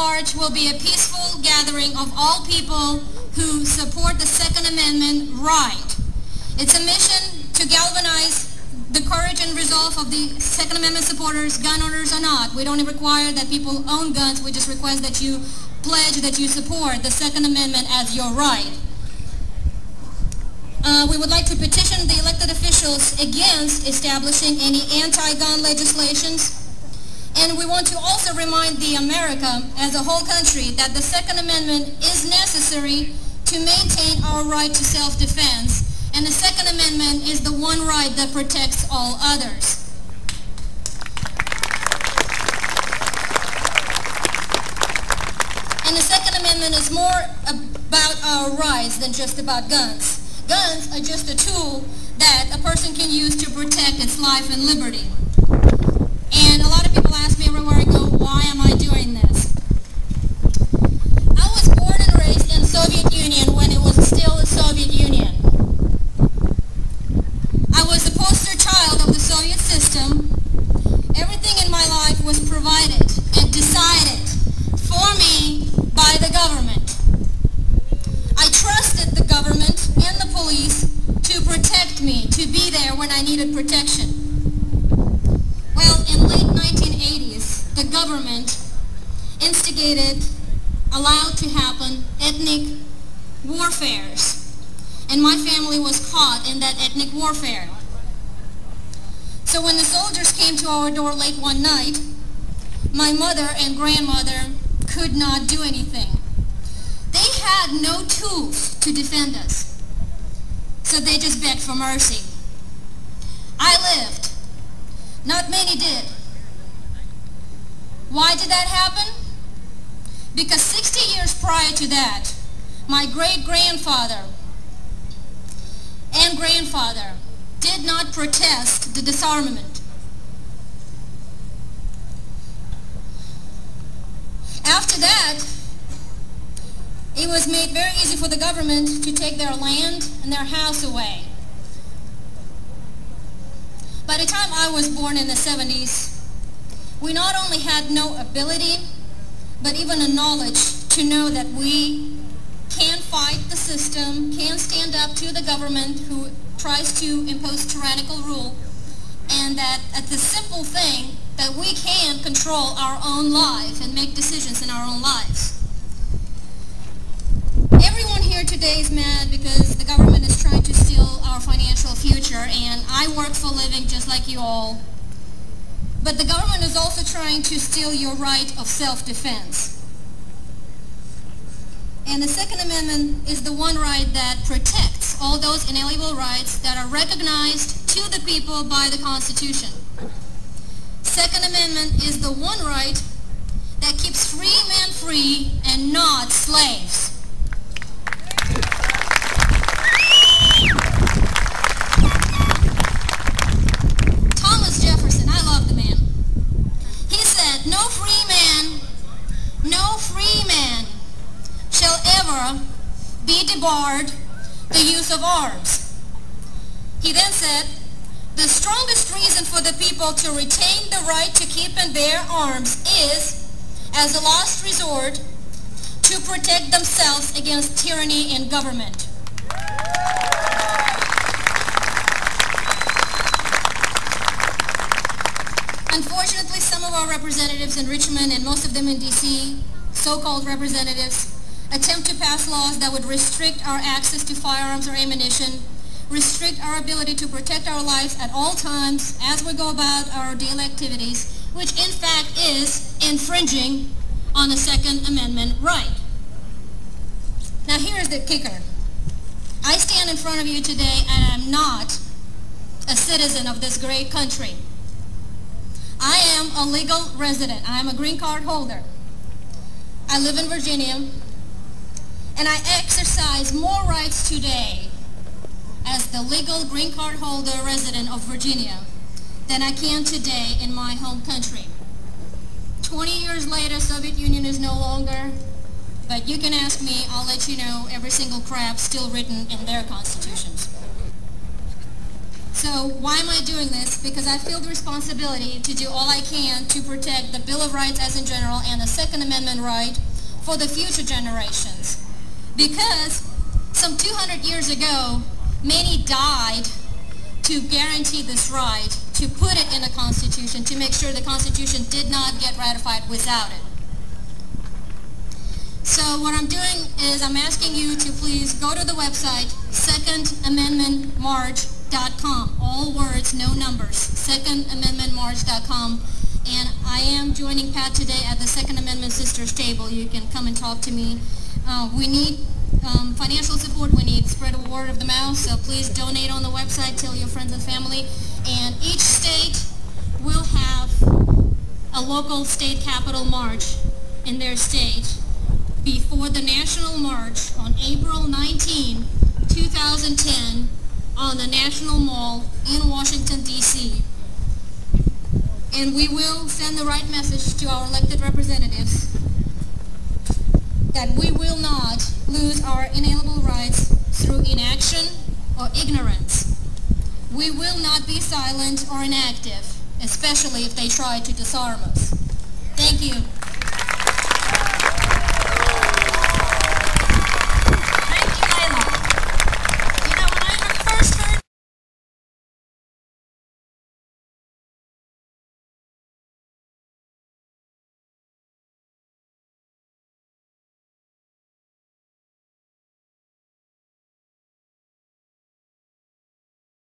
March will be a peaceful gathering of all people who support the Second Amendment right. It's a mission to galvanize the courage and resolve of the Second Amendment supporters, gun owners or not. We don't require that people own guns. We just request that you pledge that you support the Second Amendment as your right. We would like to petition the elected officials against establishing any anti-gun legislations. And we want to also remind the America as a whole country that the Second Amendment is necessary to maintain our right to self-defense. And the Second Amendment is the one right that protects all others. And the Second Amendment is more about our rights than just about guns. Guns are just a tool that a person can use to protect its life and liberty. And a lot of people ask me everywhere I go, why am I doing this? I was born and raised in the Soviet Union when it was still a Soviet Union. I was a poster child of the Soviet system. Everything in my life was provided and decided for me by the government. I trusted the government and the police to protect me, to be there when I needed protection. Well, in late 1980s, the government instigated, allowed to happen, ethnic warfares. And my family was caught in that ethnic warfare. So when the soldiers came to our door late one night, my mother and grandmother could not do anything. They had no tools to defend us. So they just begged for mercy. I lived. Not many did. Why did that happen? Because 60 years prior to that, my great-grandfather and grandfather did not protest the disarmament. After that, it was made very easy for the government to take their land and their house away. By the time I was born in the 70s, we not only had no ability, but even a knowledge to know that we can fight the system, can stand up to the government who tries to impose tyrannical rule, and that at the simple thing that we can control our own life and make decisions in our own lives. Everyone here today is mad because the government is trying to steal our financial future, and I work for a living just like you all. But the government is also trying to steal your right of self-defense. And the Second Amendment is the one right that protects all those inalienable rights that are recognized to the people by the Constitution. Second Amendment is the one right that keeps free men free and not slaves. Thomas Jefferson, I love the man. He said, no free man shall ever be debarred the use of arms. He then said, the strongest reason for the people to retain the right to keep and bear arms is, as a last resort, to protect themselves against tyranny and government. Unfortunately, some of our representatives in Richmond and most of them in D.C., so-called representatives, attempt to pass laws that would restrict our access to firearms or ammunition, restrict our ability to protect our lives at all times as we go about our daily activities, which in fact is infringing on the Second Amendment right. Now here's the kicker. I stand in front of you today and I'm not a citizen of this great country. I am a legal resident. I am a green card holder. I live in Virginia, and I exercise more rights today as the legal green card holder resident of Virginia than I can today in my home country. 20 years later, Soviet Union is no longer, but you can ask me, I'll let you know every single crap still written in their constitutions. So why am I doing this? Because I feel the responsibility to do all I can to protect the Bill of Rights as in general and the Second Amendment right for the future generations. Because some 200 years ago, many died to guarantee this right, to put it in the Constitution, to make sure the Constitution did not get ratified without it. So what I'm doing is I'm asking you to please go to the website, secondamendmentmarch.com. All words, no numbers, secondamendmentmarch.com. And I am joining Pat today at the Second Amendment Sisters table. You can come and talk to me. We need financial support. We need spread a word of the mouth. So please donate on the website. Tell your friends and family. And each state will have a local state capital march in their state before the national march on April 19, 2010 on the National Mall in Washington, D.C. And we will send the right message to our elected representatives that we will not lose our inalienable rights through inaction or ignorance. We will not be silent or inactive, especially if they try to disarm us. Thank you.